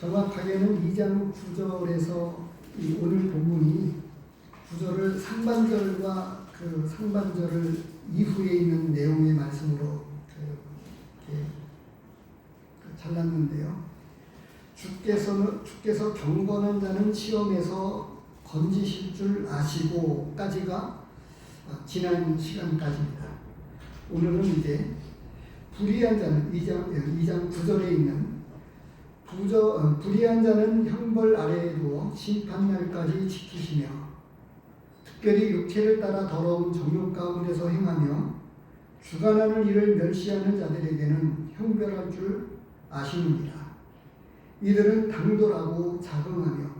정확하게는 2장 9절에서 이 오늘 본문이 9절을 상반절과 그 상반절을 이후에 있는 내용의 말씀으로 잘랐는데요. 주께서 경건한 자는 시험에서 건지실 줄 아시고까지가 지난 시간까지입니다. 오늘은 이제 불의한 자는 2장 9절에 있는 불의한 자는 형벌 아래에 두어 심판날까지 지키시며 특별히 육체를 따라 더러운 정욕 가운데서 행하며 주관하는 일을 멸시하는 자들에게는 형벌할 줄 아시느니라. 이들은 당돌하고 자긍하며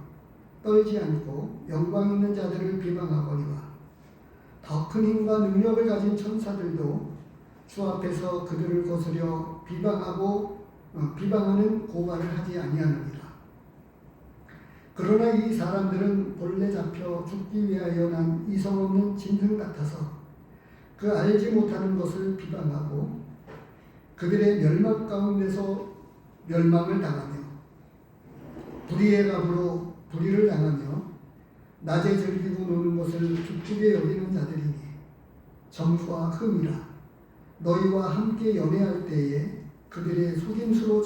떨지 않고 영광 있는 자들을 비방하거니와 더 큰 힘과 능력을 가진 천사들도 주 앞에서 그들을 거스려 비방하는 고발을 하지 아니하느니라. 그러나 이 사람들은 본래 잡혀 죽기 위하여 난 이성 없는 짐승 같아서 그 알지 못하는 것을 비방하고 그들의 멸망 가운데서 멸망을 당하며 불의의 감으로 불의를 당하며 낮에 즐기고 노는 것을 기쁘게 여기는 자들이니 점수와 흠이라. 너희와 함께 연애할 때에 그들의 속임수로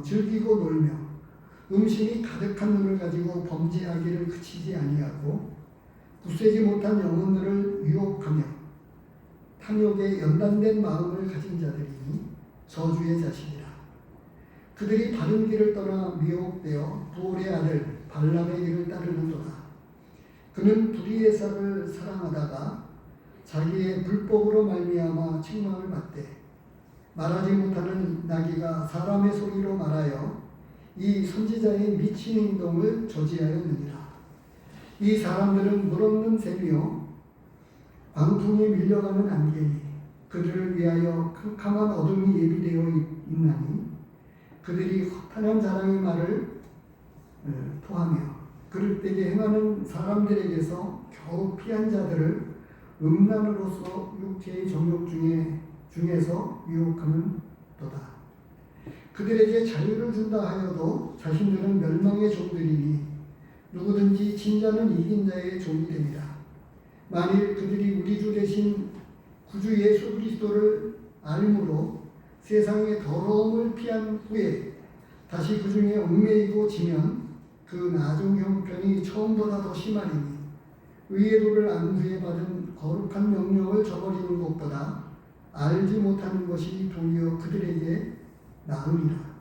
즐기고 놀며 음식이 가득한 눈을 가지고 범죄하기를 그치지 아니하고 굳세지 못한 영혼들을 유혹하며 탐욕에 연단된 마음을 가진 자들이니 저주의 자식이라. 그들이 바른 길을 떠나 미혹되어 부올의 아들 발람의 길을 따르는도다. 그는 불의의 삭을 사랑하다가 자기의 불법으로 말미암아 책망을 받되 말하지 못하는 나귀가 사람의 소리로 말하여 이 선지자의 미친 행동을 저지하였느니라. 이 사람들은 물없는 샘이요 광풍에 밀려가는 안개니 그들을 위하여 캄캄한 어둠이 예비되어 있나니 그들이 허탄한 자랑의 말을 토하며 그릇되게 행하는 사람들에게서 겨우 피한 자들을 음란으로서 육체의 정욕 중에서 유혹하는 도다. 그들에게 자유를 준다 하여도 자신들은 멸망의 종들이니 누구든지 진자는 이긴 자의 종이 됩니다. 만일 그들이 우리 주 대신 구주 예수 그리스도를 알므로 세상의 더러움을 피한 후에 다시 그 중에 얽매이고 지면 그 나중 형편이 처음보다 더 심하리니 의의 도를 안 후에 받은 거룩한 명령을 저버리는 것보다 알지 못하는 것이 도리어 그들에게 나으리라.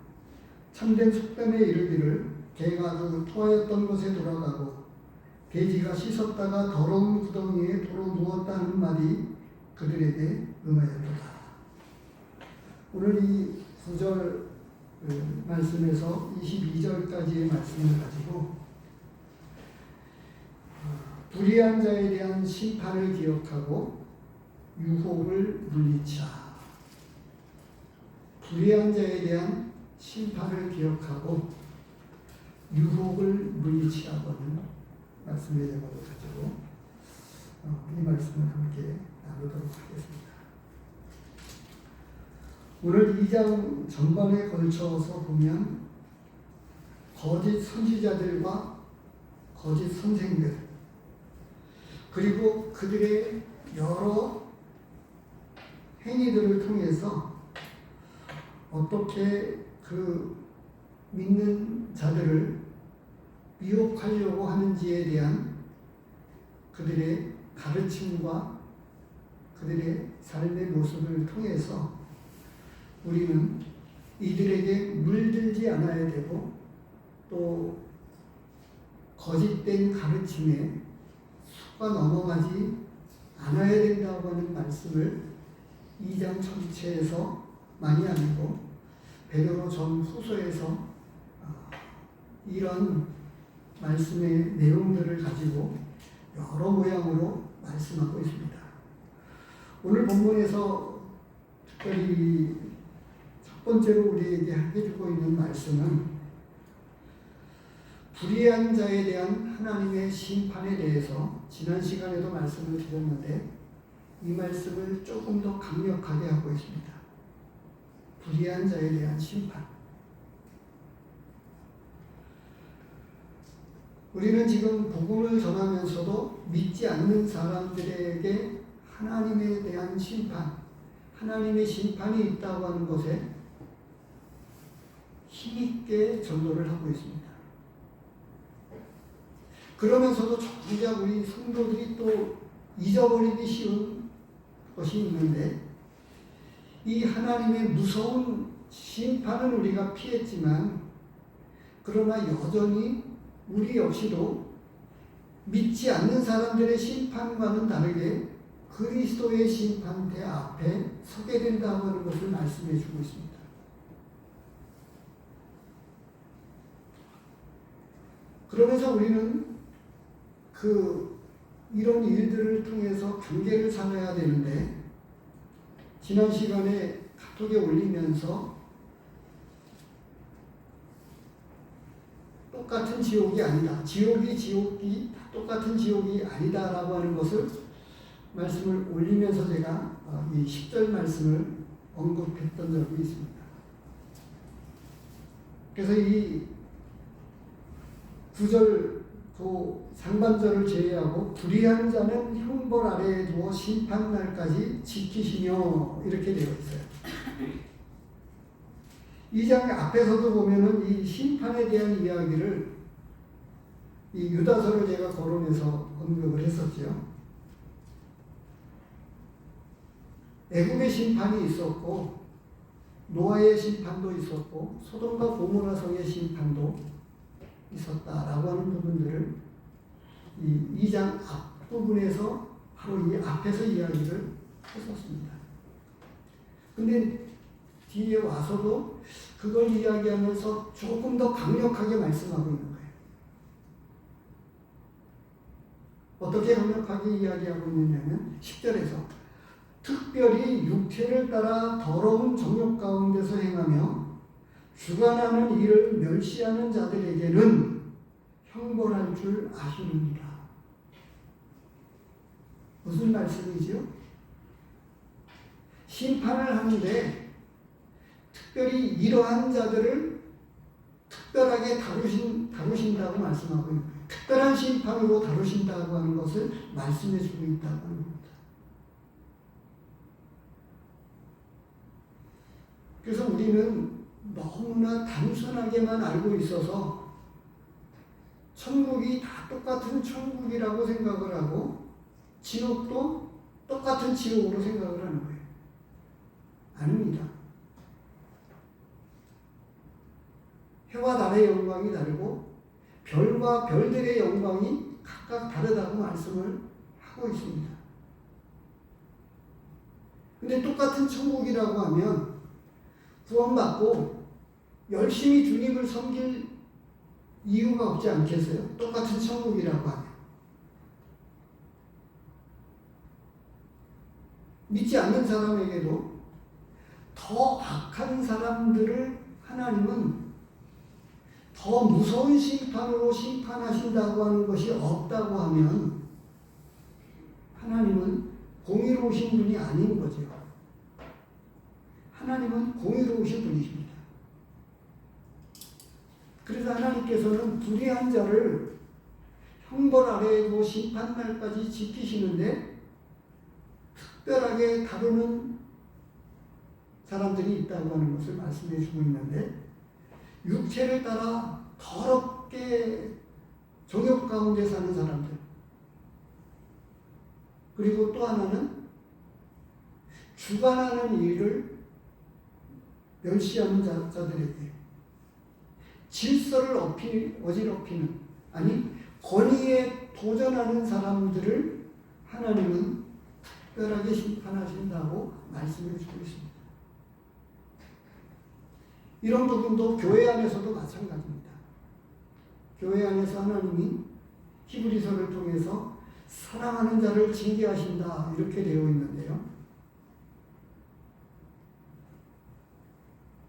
참된 속담에 이르기를 개가 그 토하였던 곳에 돌아가고 돼지가 씻었다가 더러운 구덩이에 도로 누웠다는 말이 그들에게 응하였도다. 오늘 이 9절 말씀에서 22절까지의 말씀을 가지고 불의한 자에 대한 심판을 기억하고 유혹을 물리치라. 불의한 자에 대한 심판을 기억하고 유혹을 물리치라고 하는 말씀의 제목을 가지고 이 말씀을 함께 나누도록 하겠습니다. 오늘 2장 전반에 걸쳐서 보면 거짓 선지자들과 거짓 선생들 그리고 그들의 여러 행위들을 통해서 어떻게 그 믿는 자들을 미혹하려고 하는지에 대한 그들의 가르침과 그들의 삶의 모습을 통해서 우리는 이들에게 물들지 않아야 되고 또 거짓된 가르침에 속아 넘어가지 않아야 된다고 하는 말씀을 2장 전체에서 많이 아니고 베드로 전후서에서 이런 말씀의 내용들을 가지고 여러 모양으로 말씀하고 있습니다. 오늘 본문에서 특별히 첫 번째로 우리에게 해주고 있는 말씀은 불의한 자에 대한 하나님의 심판에 대해서 지난 시간에도 말씀을 드렸는데 이 말씀을 조금 더 강력하게 하고 있습니다. 불의한 자에 대한 심판. 우리는 지금 복음을 전하면서도 믿지 않는 사람들에게 하나님에 대한 심판, 하나님의 심판이 있다고 하는 것에 힘있게 전도를 하고 있습니다. 그러면서도 정작 우리 성도들이 또 잊어버리기 쉬운 것이 있는데, 이 하나님의 무서운 심판은 우리가 피했지만, 그러나 여전히 우리 역시도 믿지 않는 사람들의 심판과는 다르게 그리스도의 심판대 앞에 서게 된다고 하는 것을 말씀해 주고 있습니다. 그러면서 우리는 이런 일들을 통해서 경계를 삼아야 되는데, 지난 시간에 카톡에 올리면서 똑같은 지옥이 아니다, 지옥이 똑같은 지옥이 아니다라고 하는 것을 말씀을 올리면서 제가 이 10절 말씀을 언급했던 적이 있습니다. 그래서 이 9절 상반절을 제외하고 불의한 자는 형벌 아래에 두어 심판날까지 지키시며 이렇게 되어 있어요. 이 장 앞에서도 보면은 이 심판에 대한 이야기를 이 유다서를 제가 거론해서 언급을 했었죠. 애국의 심판이 있었고, 노아의 심판도 있었고, 소돔과 고모라 성의 심판도 있었다라고 하는 부분들을 이 2장 앞부분에서 바로 이 앞에서 이야기를 했었습니다. 근데 뒤에 와서도 그걸 이야기하면서 조금 더 강력하게 말씀하고 있는 거예요. 어떻게 강력하게 이야기하고 있느냐면 10절에서 특별히 육체를 따라 더러운 정욕 가운데서 행하며 주관하는 일을 멸시하는 자들에게는 형벌할 줄 아시느니라. 무슨 말씀이죠? 심판을 하는데 특별히 이러한 자들을 특별하게 다루신다고 말씀하고 있는 거예요. 특별한 심판으로 다루신다고 하는 것을 말씀해 주고 있다고 하는 겁니다. 그래서 우리는 너무나 단순하게만 알고 있어서 천국이 다 똑같은 천국이라고 생각을 하고 지옥도 똑같은 지옥으로 생각을 하는 거예요. 아닙니다. 해와 달의 영광이 다르고 별과 별들의 영광이 각각 다르다고 말씀을 하고 있습니다. 근데 똑같은 천국이라고 하면 구원받고 열심히 주님을 섬길 이유가 없지 않겠어요? 똑같은 천국이라고 하면. 믿지 않는 사람에게도 더 악한 사람들을 하나님은 더 무서운 심판으로 심판하신다고 하는 것이 없다고 하면 하나님은 공의로우신 분이 아닌 거죠. 하나님은 공의로우신 분이십니다. 그래서 하나님께서는 불의한 자를 형벌 아래에 두어 심판날까지 지키시는데 특별하게 다루는 사람들이 있다고 하는 것을 말씀해 주고 있는데, 육체를 따라 더럽게 정욕 가운데 사는 사람들, 그리고 또 하나는 주관하는 일을 멸시하는 자들에게 질서를 어지럽히는, 아니 권위에 도전하는 사람들을 하나님은 특별하게 심판하신다고 말씀해 주고 있습니다. 이런 부분도 교회 안에서도 마찬가지입니다. 교회 안에서 하나님이 히브리서를 통해서 사랑하는 자를 징계하신다 이렇게 되어 있는데요.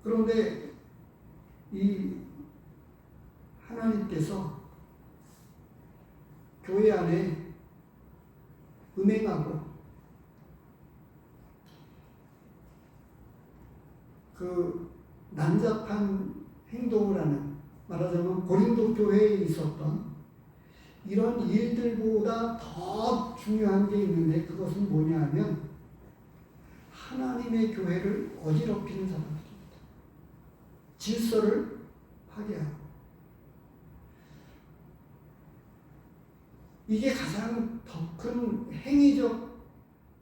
그런데 이 하나님께서 교회 안에 음행하고 난잡한 행동을 하는, 말하자면 고린도 교회에 있었던 이런 일들보다 더 중요한 게 있는데 그것은 뭐냐 하면 하나님의 교회를 어지럽히는 사람들입니다. 질서를 파괴하고. 이게 가장 더 큰 행위적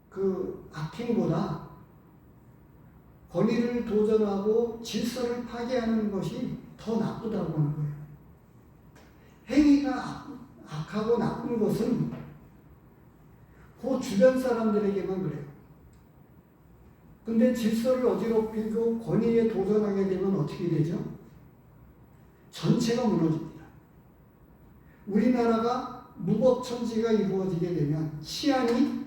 그 악행보다 권위를 도전하고 질서를 파괴하는 것이 더 나쁘다고 하는 거예요. 행위가 악하고 나쁜 것은 그 주변 사람들에게만 그래요. 근데 질서를 어지럽히고 권위에 도전하게 되면 어떻게 되죠? 전체가 무너집니다. 우리나라가 무법천지가 이루어지게 되면, 치안이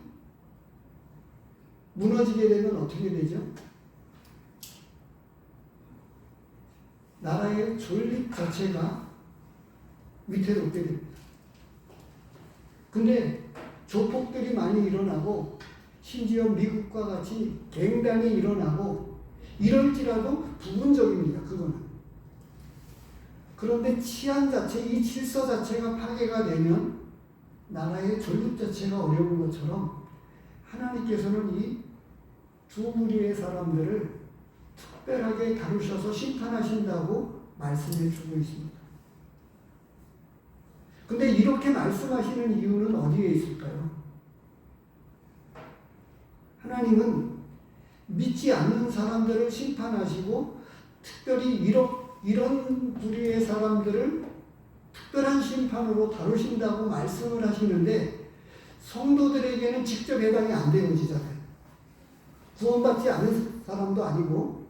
무너지게 되면 어떻게 되죠? 나라의 존립 자체가 위태롭게 됩니다. 근데 조폭들이 많이 일어나고 심지어 미국과 같이 갱단이 일어나고 이럴지라도 부분적입니다. 그거는. 그런데 치안 자체, 이 질서 자체가 파괴가 되면 나라의 존립 자체가 어려운 것처럼 하나님께서는 이 두 무리의 사람들을 특별하게 다루셔서 심판하신다고 말씀해 주고 있습니다. 근데 이렇게 말씀하시는 이유는 어디에 있을까요? 하나님은 믿지 않는 사람들을 심판하시고 특별히 이런 부류의 사람들을 특별한 심판으로 다루신다고 말씀을 하시는데 성도들에게는 직접 해당이 안 되어지잖아요. 구원받지 않은 사람도 아니고,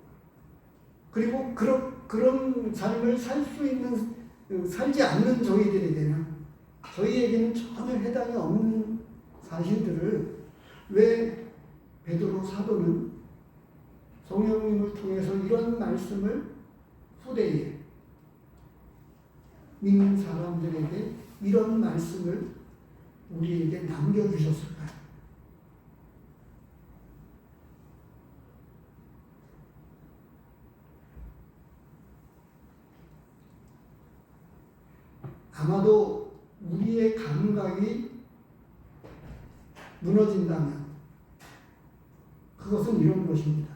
그리고 그런 삶을 살지 않는 저희에게는 전혀 해당이 없는 사실들을 왜 베드로 사도는 성령님을 통해서 이런 말씀을 후대에 믿는 사람들에게 이런 말씀을 우리에게 남겨주셨을까요? 아마도 우리의 감각이 무너진다면 그것은 이런 것입니다.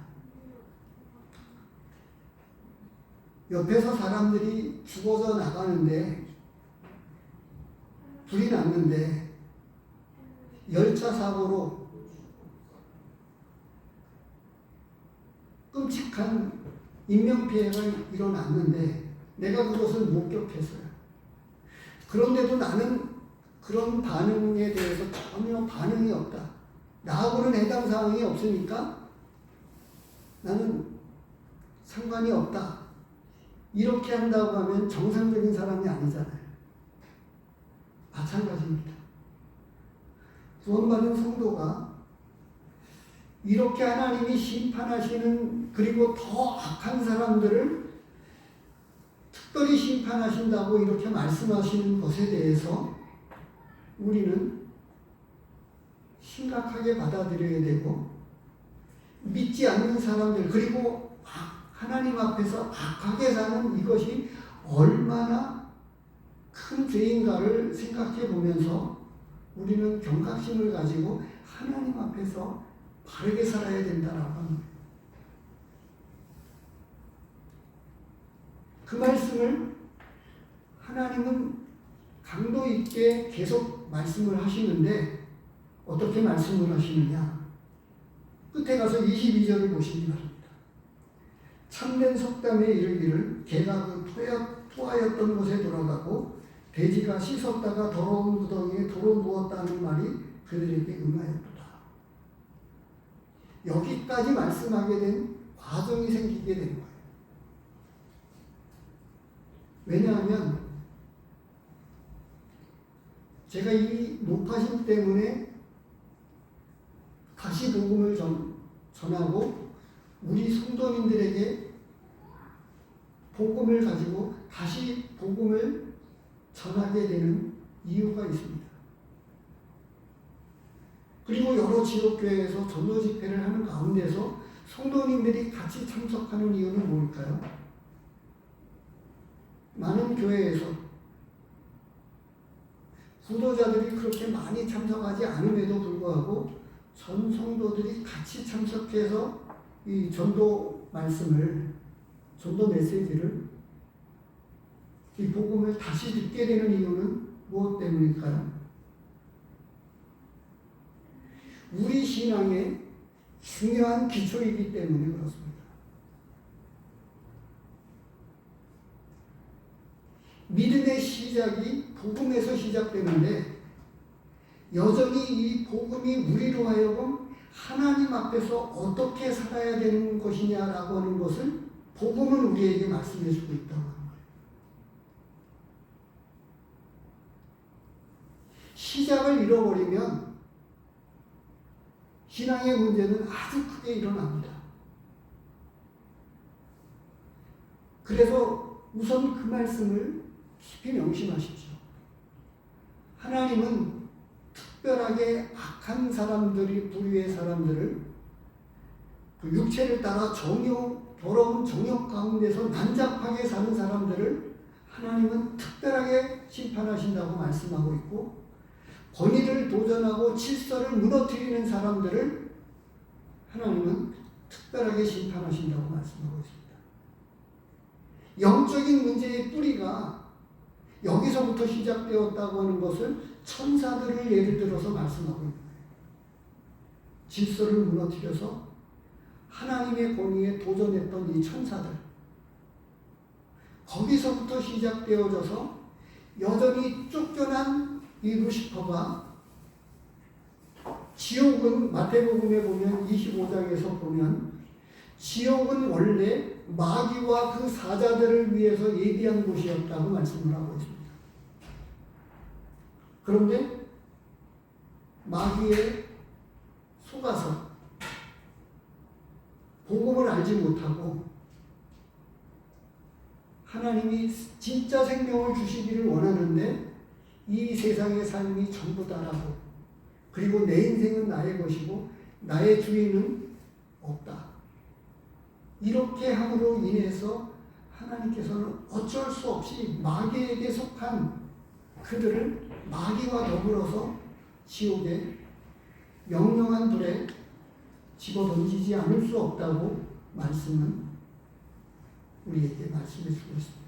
옆에서 사람들이 죽어서 나가는데, 불이 났는데 열차 사고로 끔찍한 인명피해가 일어났는데 내가 그것을 목격했어요. 그런데도 나는 그런 반응에 대해서 전혀 반응이 없다. 나하고는 해당 사항이 없으니까 나는 상관이 없다. 이렇게 한다고 하면 정상적인 사람이 아니잖아요. 마찬가지입니다. 구원받은 성도가 이렇게 하나님이 심판하시는, 그리고 더 악한 사람들을 특별히 심판하신다고 이렇게 말씀하시는 것에 대해서 우리는 심각하게 받아들여야 되고, 믿지 않는 사람들, 그리고 하나님 앞에서 악하게 사는 이것이 얼마나 큰 죄인가를 생각해 보면서 우리는 경각심을 가지고 하나님 앞에서 바르게 살아야 된다라고 합니다. 그 말씀을 하나님은 강도 있게 계속 말씀을 하시는데 어떻게 말씀을 하시느냐? 끝에 가서 22절을 보시기 바랍니다. 참된 속담에 이르기를 개가 그 토하였던 곳에 돌아가고 돼지가 씻었다가 더러운 구덩이에 도로 누웠다는 말이 그들에게 응하였도다. 여기까지 말씀하게 된 과정이 생기게 된 거예요. 왜냐하면 제가 이 높아심 때문에 다시 복음을 전하고 우리 성도님들에게 복음을 가지고 다시 복음을 전하게 되는 이유가 있습니다. 그리고 여러 지역교회에서 전도 집회를 하는 가운데서 성도님들이 같이 참석하는 이유는 뭘까요? 많은 교회에서 부도자들이 그렇게 많이 참석하지 않음에도 불구하고 전 성도들이 같이 참석해서 이 전도 말씀을, 전도 메시지를, 이 복음을 다시 듣게 되는 이유는 무엇 때문일까요? 우리 신앙의 중요한 기초이기 때문에 그렇습니다. 믿음의 시작이 복음에서 시작되는데 여전히 이 복음이 우리로 하여금 하나님 앞에서 어떻게 살아야 되는 것이냐라고 하는 것을 복음은 우리에게 말씀해 주고 있다고 하는 거예요. 시작을 잃어버리면 신앙의 문제는 아주 크게 일어납니다. 그래서 우선 그 말씀을 깊이 명심하십시오. 하나님은 특별하게 악한 사람들이, 불의의 사람들을 그 육체를 따라 더러운 정욕 가운데서 난잡하게 사는 사람들을 하나님은 특별하게 심판하신다고 말씀하고 있고, 권위를 도전하고 질서를 무너뜨리는 사람들을 하나님은 특별하게 심판하신다고 말씀하고 있습니다. 영적인 문제의 뿌리가 여기서부터 시작되었다고 하는 것을 천사들을 예를 들어서 말씀하고 있는 거예요. 질서를 무너뜨려서 하나님의 권위에 도전했던 이 천사들, 거기서부터 시작되어져서 여전히 쫓겨난 이 루시퍼가, 지옥은 마태복음에 보면 25장에서 보면 지옥은 원래 마귀와 그 사자들을 위해서 예비한 곳이었다고 말씀을 하고 있습니다. 그런데 마귀에 속아서 복음을 알지 못하고 하나님이 진짜 생명을 주시기를 원하는데 이 세상의 삶이 전부다라고, 그리고 내 인생은 나의 것이고 나의 주인은 없다, 이렇게 함으로 인해서 하나님께서는 어쩔 수 없이 마귀에게 속한 그들을 마귀와 더불어서 지옥에 영영한 불에 집어던지지 않을 수 없다고 말씀은 우리에게 말씀해 주고 있습니다.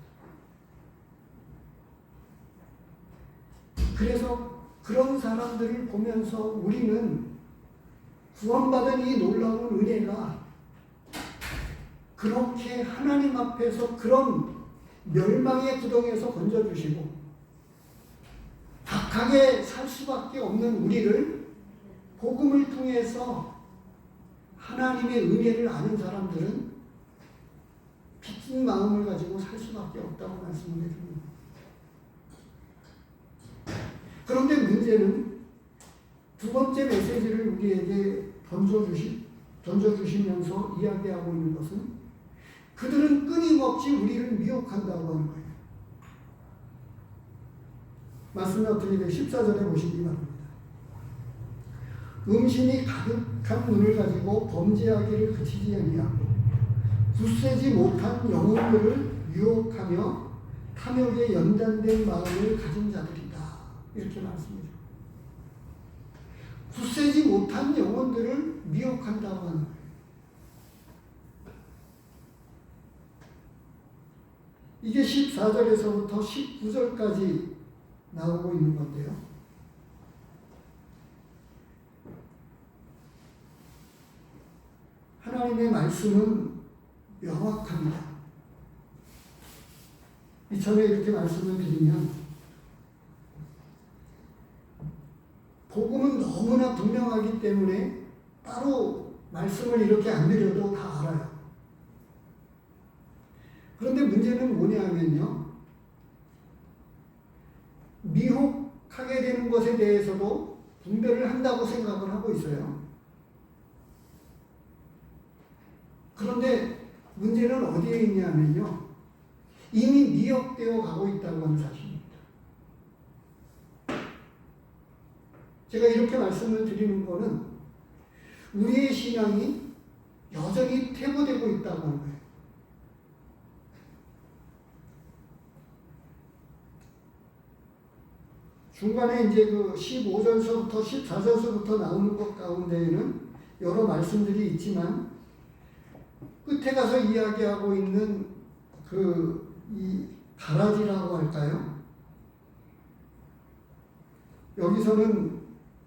그래서 그런 사람들을 보면서 우리는 구원받은 이 놀라운 은혜가 그렇게 하나님 앞에서 그런 멸망의 구덩이에서 건져주시고 악하게 살 수밖에 없는 우리를 복음을 통해서 하나님의 은혜를 아는 사람들은 빚진 마음을 가지고 살 수밖에 없다고 말씀을 해줍니다. 그런데 문제는 두 번째 메시지를 우리에게 던져주시면서 이야기하고 있는 것은 그들은 끊임없이 우리를 미혹한다고 하는 거예요. 말씀이 어떻게 되어 14절에 보시기 바랍니다. 음신이 가득한 눈을 가지고 범죄하기를 그치지 아니하고 굳세지 못한 영혼들을 유혹하며 탐욕에 연단된 마음을 가진 자들이다, 이렇게 말씀해요. 굳세지 못한 영혼들을 미혹한다고 하는 거예요. 이게 14절에서부터 19절까지 나오고 있는 건데요. 하나님의 말씀은 명확합니다. 이참에 이렇게 말씀을 드리면 복음은 너무나 분명하기 때문에 따로 말씀을 이렇게 안 드려도 다 알아요. 그런데 문제는 뭐냐 하면요, 미혹하게 되는 것에 대해서도 분별을 한다고 생각을 하고 있어요. 그런데 문제는 어디에 있냐면요, 이미 미혹되어 가고 있다고 하는 사실입니다. 제가 이렇게 말씀을 드리는 거는 우리의 신앙이 여전히 퇴보되고 있다고 하는 거예요. 중간에 이제 그 15절서부터 14절서부터 나오는 것 가운데에는 여러 말씀들이 있지만 끝에 가서 이야기하고 있는 이 가라지라고 할까요? 여기서는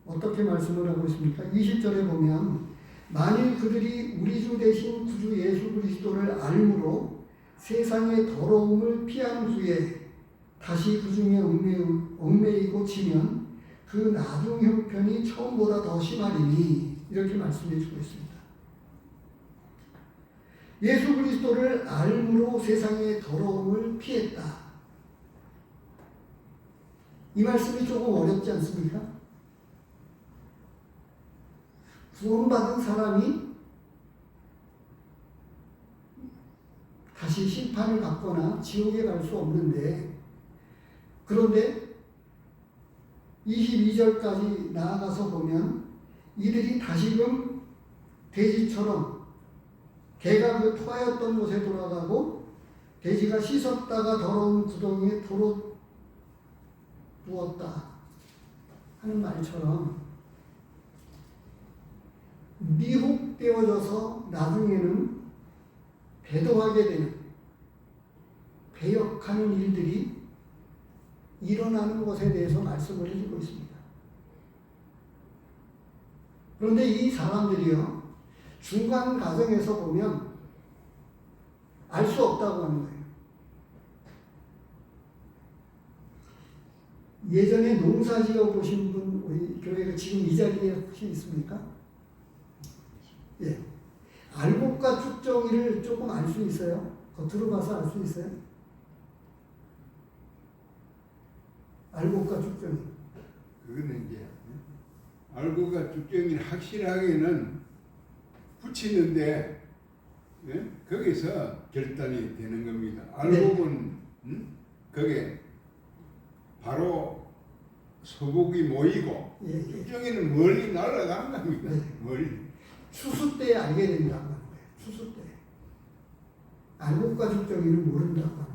어떻게 말씀을 하고 있습니까? 20절에 보면 만일 그들이 우리 주 대신 구주 예수 그리스도를 알므로 세상의 더러움을 피한 후에 다시 그 중에 얽매이고 지면 그 나중 형편이 처음보다 더 심하리니 이렇게 말씀해 주고 있습니다. 예수 그리스도를 알므로 세상의 더러움을 피했다. 이 말씀이 조금 어렵지 않습니까? 구원받은 사람이 다시 심판을 받거나 지옥에 갈 수 없는데, 그런데 22절까지 나아가서 보면 이들이 다시금 돼지처럼 개가 그 토하였던 곳에 돌아가고 돼지가 씻었다가 더러운 구덩이에 도로 부었다 하는 말처럼 미혹되어져서 나중에는 배도하게 되는 배역하는 일들이 일어나는 것에 대해서 말씀을 해주고 있습니다. 그런데 이 사람들이요, 중간 과정에서 보면 알 수 없다고 하는 거예요. 예전에 농사 지어 보신 분, 우리 교회가 지금 이 자리에 혹시 있습니까? 예. 알곡과 쭉정이를 조금 알 수 있어요? 겉으로 봐서 알 수 있어요? 알곡과 쭉정이. 그거는 이제 알곡과 쭉정이는 확실하게는 붙이는데, 예? 거기서 결단이 되는 겁니다. 알곡은 거기에 바로 소복이 모이고, 예. 쭉정이는 멀리 날아간 겁니다. 네. 멀리. 추수 때 알게 된다고 하는 거예요. 추수 때. 알곡과 쭉정이는 모른다고 하는 거예요.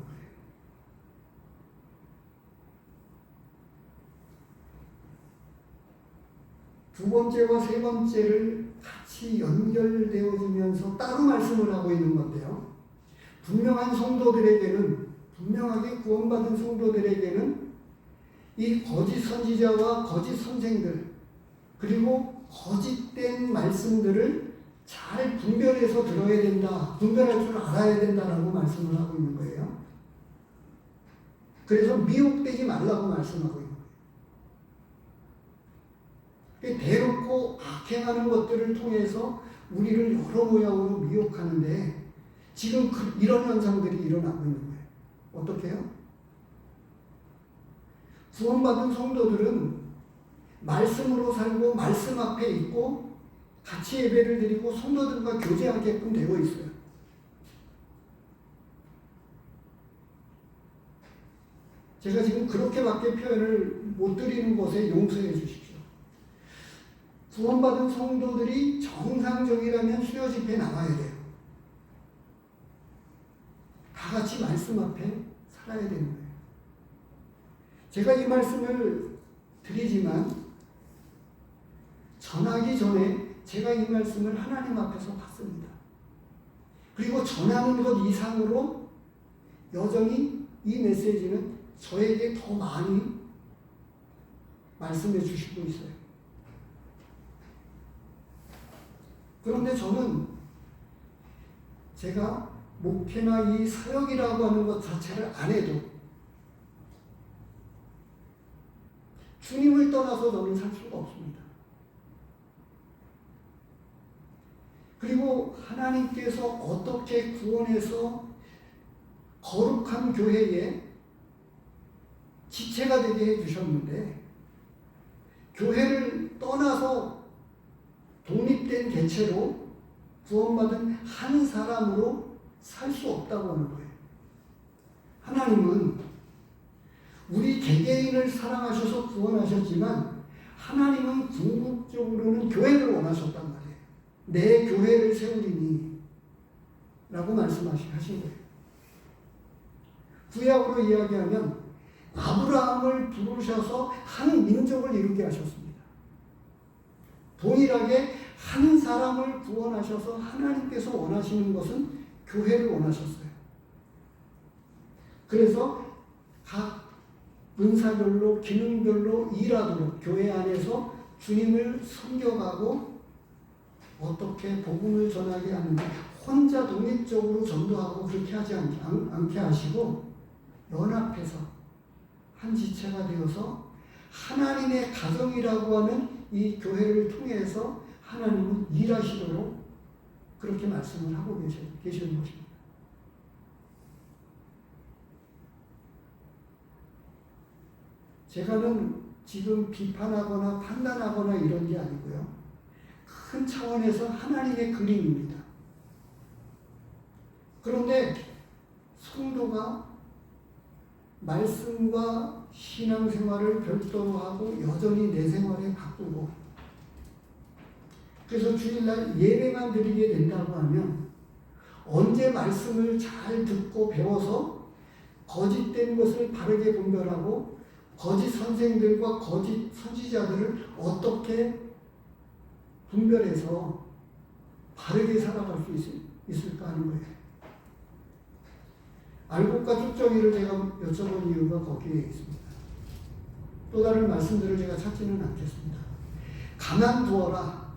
두 번째와 세 번째를 같이 연결되어지면서 따로 말씀을 하고 있는 건데요. 분명한 성도들에게는, 분명하게 구원받은 성도들에게는 이 거짓 선지자와 거짓 선생들, 그리고 거짓된 말씀들을 잘 분별해서 들어야 된다, 분별할 줄 알아야 된다라고 말씀을 하고 있는 거예요. 그래서 미혹되지 말라고 말씀하고 있는 거예요. 대놓고 악행하는 것들을 통해서 우리를 여러 모양으로 미혹하는데 지금 이런 현상들이 일어나고 있는 거예요. 어떻게 해요? 구원받은 성도들은 말씀으로 살고 말씀 앞에 있고 같이 예배를 드리고 성도들과 교제하게끔 되어 있어요. 제가 지금 그렇게밖에 표현을 못 드리는 것에 용서해 주십시오. 구원받은 성도들이 정상적이라면 수요 집회에 나와야 돼요. 다 같이 말씀 앞에 살아야 되는 거예요. 제가 이 말씀을 드리지만 전하기 전에 제가 이 말씀을 하나님 앞에서 받습니다. 그리고 전하는 것 이상으로 여전히 이 메시지는 저에게 더 많이 말씀해 주시고 있어요. 그런데 저는 제가 목회나 이 사역이라고 하는 것 자체를 안 해도 주님을 떠나서 저는 살 수가 없습니다. 그리고 하나님께서 어떻게 구원해서 거룩한 교회에 지체가 되게 해주셨는데 교회를 떠나서 독립된 개체로 구원받은 한 사람으로 살 수 없다고 하는 거예요. 하나님은 우리 개개인을 사랑하셔서 구원하셨지만 하나님은 궁극적으로는 교회를 원하셨단 말이에요. 내 교회를 세우리니 라고 말씀하신 거예요. 구약으로 이야기하면 아브라함을 부르셔서 한 민족을 이루게 하셨습니다. 동일하게 한 사람을 구원하셔서 하나님께서 원하시는 것은 교회를 원하셨어요. 그래서 각 은사별로 기능별로 일하도록 교회 안에서 주님을 섬겨가고 어떻게 복음을 전하게 하는지 혼자 독립적으로 전도하고 그렇게 하지 않게 하시고 연합해서 한 지체가 되어서 하나님의 가정이라고 하는 이 교회를 통해서 하나님은 일하시도록 그렇게 말씀을 하고 계시는 것입니다. 제가는 지금 비판하거나 판단하거나 이런 게 아니고요. 큰 차원에서 하나님의 그림입니다. 그런데 성도가 말씀과 신앙생활을 별도로 하고 여전히 내 생활에 바꾸고 그래서 주일날 예배만 드리게 된다고 하면 언제 말씀을 잘 듣고 배워서 거짓된 것을 바르게 분별하고 거짓 선생들과 거짓 선지자들을 어떻게 분별해서 바르게 살아갈 수 있을까 하는 거예요. 알곡과 쭉정이를 제가 여쭤본 이유가 거기에 있습니다. 또 다른 말씀들을 제가 찾지는 않겠습니다. 가만두어라.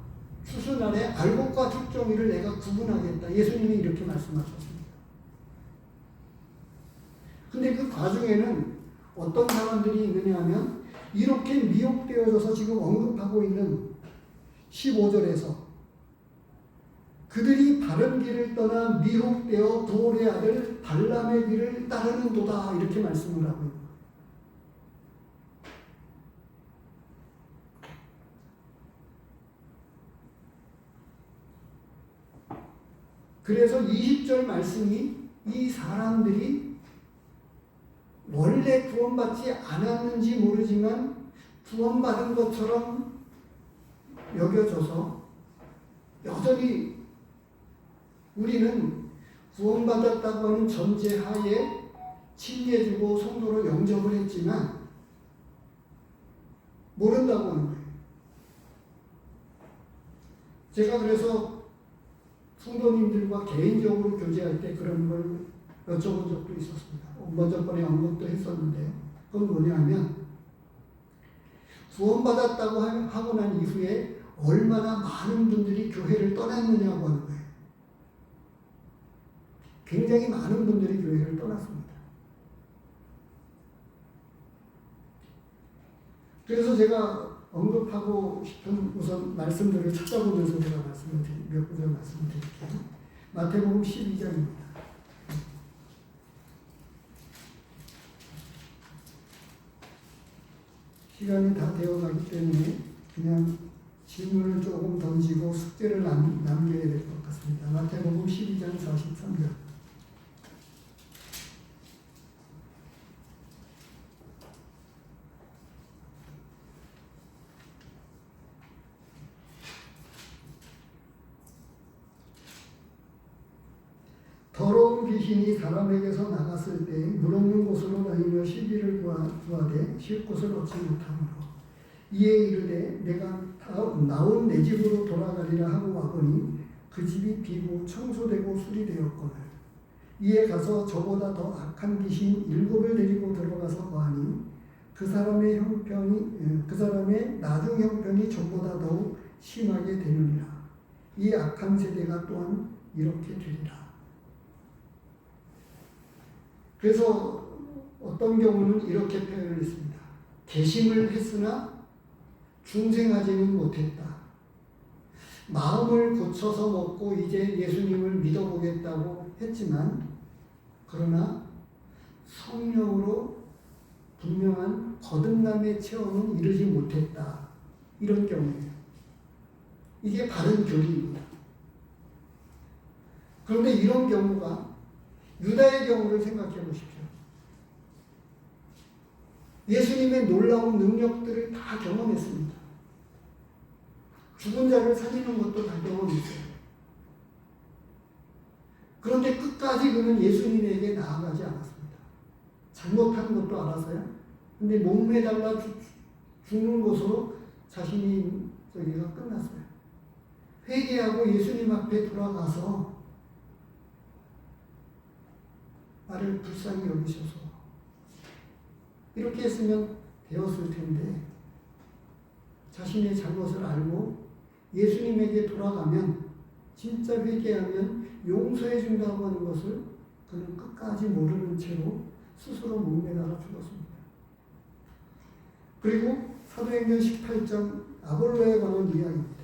추수날에 알곡과 쭉정이를 내가 구분하겠다. 예수님이 이렇게 말씀하셨습니다. 근데 그 과정에는 어떤 사람들이 있느냐 하면 이렇게 미혹되어져서 지금 언급하고 있는 15절에서 그들이 바른 길을 떠나 미혹되어 도올의 아들 발람의 길을 따르는도다 이렇게 말씀을 하고 있는 거예요. 그래서 20절 말씀이 이 사람들이 원래 구원받지 않았는지 모르지만 구원받은 것처럼 여겨져서 여전히 우리는 구원받았다고 하는 전제하에 칭해주고 성도로 영접을 했지만 모른다고 하는 거예요. 제가 그래서 성도님들과 개인적으로 교제할 때 그런 걸 여쭤본 적도 있었습니다. 먼저 번에 언급도 했었는데요. 그건 뭐냐면 구원받았다고 하고 난 이후에 얼마나 많은 분들이 교회를 떠났느냐고 하는 거예요. 굉장히 많은 분들이 교회를 떠났습니다. 그래서 제가 언급하고 싶은 우선 말씀들을 찾아보면서 제가 몇 구절 말씀드릴게요. 마태복음 12장입니다. 시간이 다 되어가기 때문에 그냥 질문을 조금 던지고 숙제를 남겨야 될 것 같습니다. 마태복음 12장 43절. 더러운 귀신이 사람에게서 나갔을 때 물 없는 곳으로 다니며 시비를 구하되 쉴 곳을 얻지 못하므로 이에 이르되 내가 나온 내 집으로 돌아가리라 하고 와보니 그 집이 비고 청소되고 수리되었거늘 이에 가서 저보다 더 악한 귀신 7을 데리고 들어가서 거하니 그 사람의 나중 형편이 저보다 더욱 심하게 되느니라. 이 악한 세대가 또한 이렇게 되리라. 그래서 어떤 경우는 이렇게 표현을 했습니다. 개심을 했으나 중생하지는 못했다. 마음을 고쳐서 먹고 이제 예수님을 믿어보겠다고 했지만 그러나 성령으로 분명한 거듭남의 체험은 이루지 못했다. 이런 경우예요. 이게 바른 교리입니다. 그런데 이런 경우가 유다의 경우를 생각해 보십시오. 예수님의 놀라운 능력들을 다 경험했습니다. 죽은 자를 살리는 것도 다 경험했어요. 그런데 끝까지 그는 예수님에게 나아가지 않았습니다. 잘못한 것도 알아서요. 근데 목매달라 죽는 것으로 자신이 저기가 끝났어요. 회개하고 예수님 앞에 돌아가서 나를 불쌍히 여기셔서 이렇게 했으면 되었을 텐데 자신의 잘못을 알고 예수님에게 돌아가면 진짜 회개하면 용서해 준다고 하는 것을 그는 끝까지 모르는 채로 스스로 목매달아 죽었습니다. 그리고 사도행전 18장 아볼로에 관한 이야기입니다.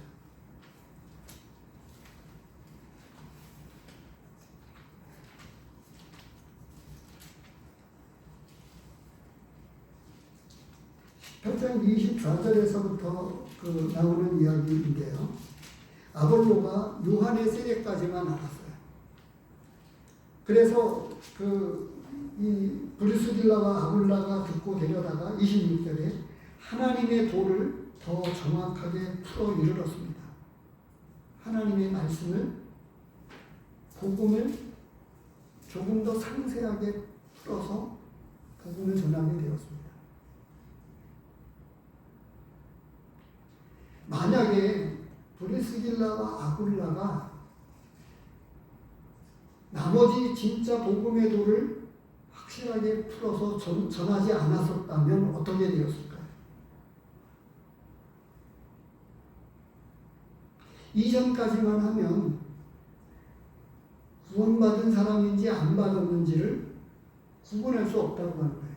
(18장 24절에서부터) 나오는 이야기인데요. 아볼로가 요한의 세례까지만 알았어요. 그래서 이 브리스길라와 아굴라가 듣고 데려다가 26절에 하나님의 도를 더 정확하게 풀어 이르렀습니다. 하나님의 말씀을, 복음을 조금 더 상세하게 풀어서 복음을 전하게 되었습니다. 만약에 브리스길라와 아굴라가 나머지 진짜 복음의 도를 확실하게 풀어서 전하지 않았었다면 어떻게 되었을까요? 이전까지만 하면 구원받은 사람인지 안 받았는지를 구분할 수 없다고 하는 거예요.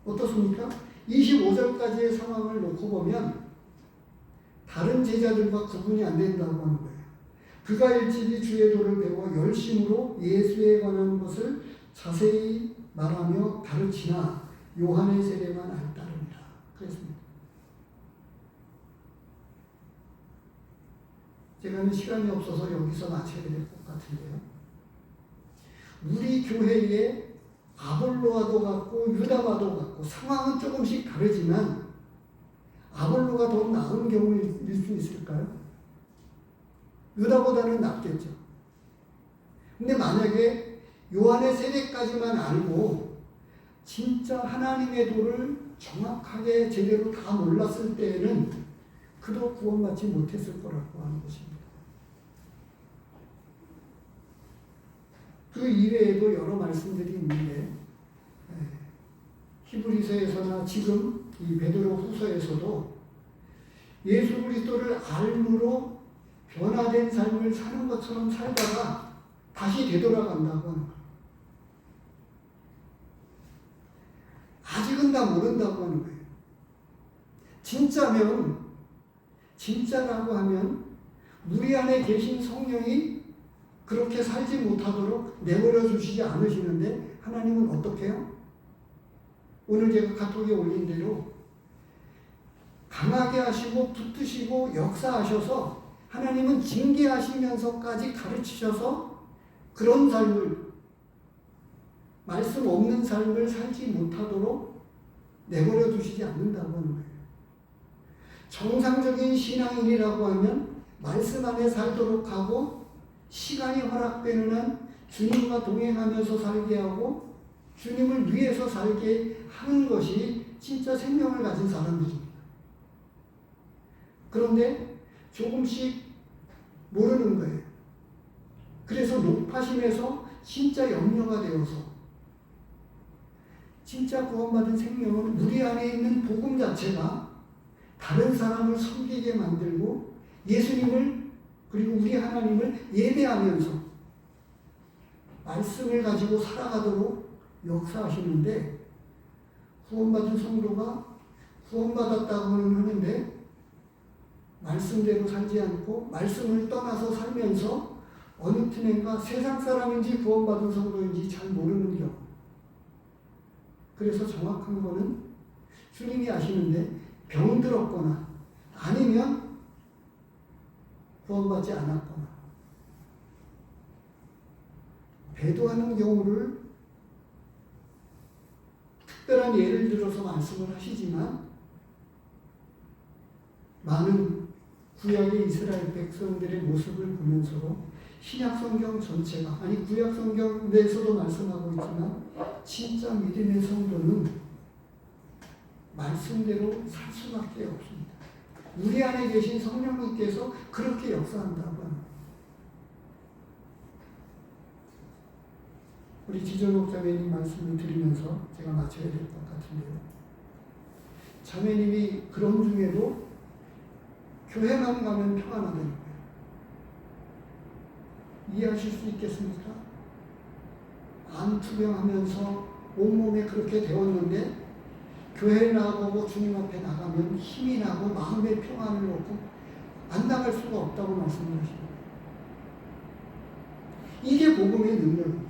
어떻습니까? 25절까지의 상황을 놓고 보면 다른 제자들과 구분이 안 된다고 하는 거예요. 그가 일찍이 주의 도를 배워 열심으로 예수에 관한 것을 자세히 말하며 가르치나 요한의 세례만 알따르니라. 그랬습니다. 제가 시간이 없어서 여기서 마쳐야 될 것 같은데요. 우리 교회에 아볼로와도 같고 유다와도 같고 상황은 조금씩 다르지만 아볼로가 더 나은 경우일 수 있을까요? 유다보다는 낫겠죠. 근데 만약에 요한의 세례까지만 알고 진짜 하나님의 도를 정확하게 제대로 다 몰랐을 때에는 그도 구원받지 못했을 거라고 하는 것입니다. 그 이외에도 여러 말씀들이 있는데 히브리서에서나 지금 이 베드로 후서에서도 예수 그리스도를 알므로 변화된 삶을 사는 것처럼 살다가 다시 되돌아간다고 하는 거예요. 아직은 다 모른다고 하는 거예요. 진짜라고 하면 우리 안에 계신 성령이 그렇게 살지 못하도록 내버려 주시지 않으시는데 하나님은 어떻게 해요? 오늘 제가 카톡에 올린 대로 강하게 하시고 붙드시고 역사하셔서 하나님은 징계하시면서까지 가르치셔서 그런 삶을, 말씀 없는 삶을 살지 못하도록 내버려 두시지 않는다고 하는 거예요. 정상적인 신앙인이라고 하면 말씀 안에 살도록 하고 시간이 허락되는 한 주님과 동행하면서 살게 하고 주님을 위해서 살게 하는 것이 진짜 생명을 가진 사람들입니다. 그런데 조금씩 모르는 거예요. 그래서 높아심에서 진짜 염려가 되어서 진짜 구원받은 생명은 우리 안에 있는 복음 자체가 다른 사람을 섬기게 만들고 예수님을 그리고 우리 하나님을 예배하면서 말씀을 가지고 살아가도록 역사하시는데 구원받은 성도가 구원받았다고는 하는데 말씀대로 살지 않고 말씀을 떠나서 살면서 어느 틈엔가 세상 사람인지 구원받은 성도인지 잘 모르는 경우. 그래서 정확한 거는 주님이 아시는데 병들었거나 아니면 구원받지 않았거나 배도하는 경우를 특별한 예를 들어서 말씀을 하시지만 많은 구약의 이스라엘 백성들의 모습을 보면서도 신약 성경 전체가, 아니 구약 성경에서도 말씀하고 있지만 진짜 믿음의 성도는 말씀대로 살 수밖에 없습니다. 우리 안에 계신 성령님께서 그렇게 역사한다고 합니다. 우리 지존옥 자매님 말씀을 드리면서 제가 마쳐야 될 것 같은데요. 자매님이 그런 중에도 교회만 가면 평안하다는 거예요. 이해하실 수 있겠습니까? 안투병하면서 온몸에 그렇게 되었는데 교회 나가고 주님 앞에 나가면 힘이 나고 마음의 평안을 얻고 안 나갈 수가 없다고 말씀을 하십니다. 이게 복음의 능력입니다.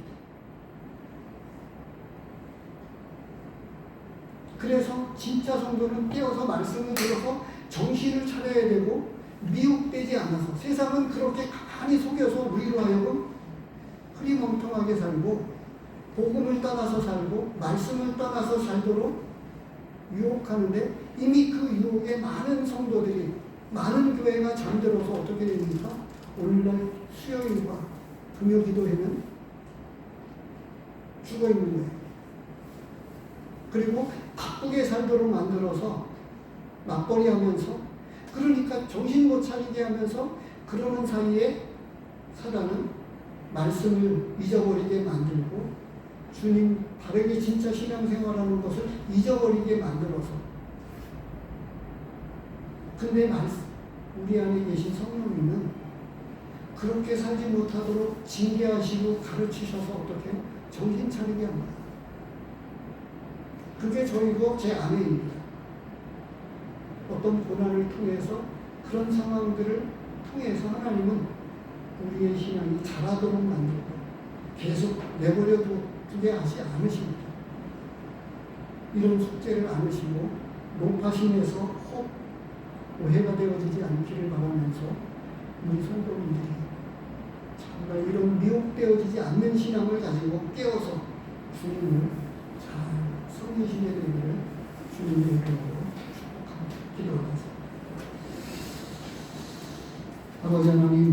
그래서 진짜 성도는 깨어서 말씀을 들어서 정신을 차려야 되고 미혹되지 않아서 세상은 그렇게 가만히 속여서 우리로 하여금 흐리멍텅하게 살고 복음을 떠나서 살고 말씀을 떠나서 살도록 유혹하는데 이미 그 유혹에 많은 성도들이 많은 교회가 잠들어서 어떻게 됩니까? 오늘날 수요일과 금요 기도회는 죽어 있는 거예요. 그리고 바쁘게 살도록 만들어서 맞벌이 하면서 그러니까 정신 못 차리게 하면서 그러는 사이에 사단은 말씀을 잊어버리게 만들고 주님 바르게 진짜 신앙생활하는 것을 잊어버리게 만들어서 근데 우리 안에 계신 성령님은 그렇게 살지 못하도록 징계하시고 가르치셔서 어떻게 정신 차리게 합니다. 그게 저희고 제 아내입니다. 어떤 고난을 통해서 그런 상황들을 통해서 하나님은 우리의 신앙이 자라도록 만들고 계속 내버려 두게 하지 않으십니다. 이런 숙제를 안으시고 높아심에서 혹 오해가 되어지지 않기를 바라면서 우리 성도님들이 정말 이런 미혹되어지지 않는 신앙을 가지고 깨어서 주님을 잘 섬기시게 되기를 주님의 이름으로 축복합니다. 기도하겠습니다. 아버지 하나님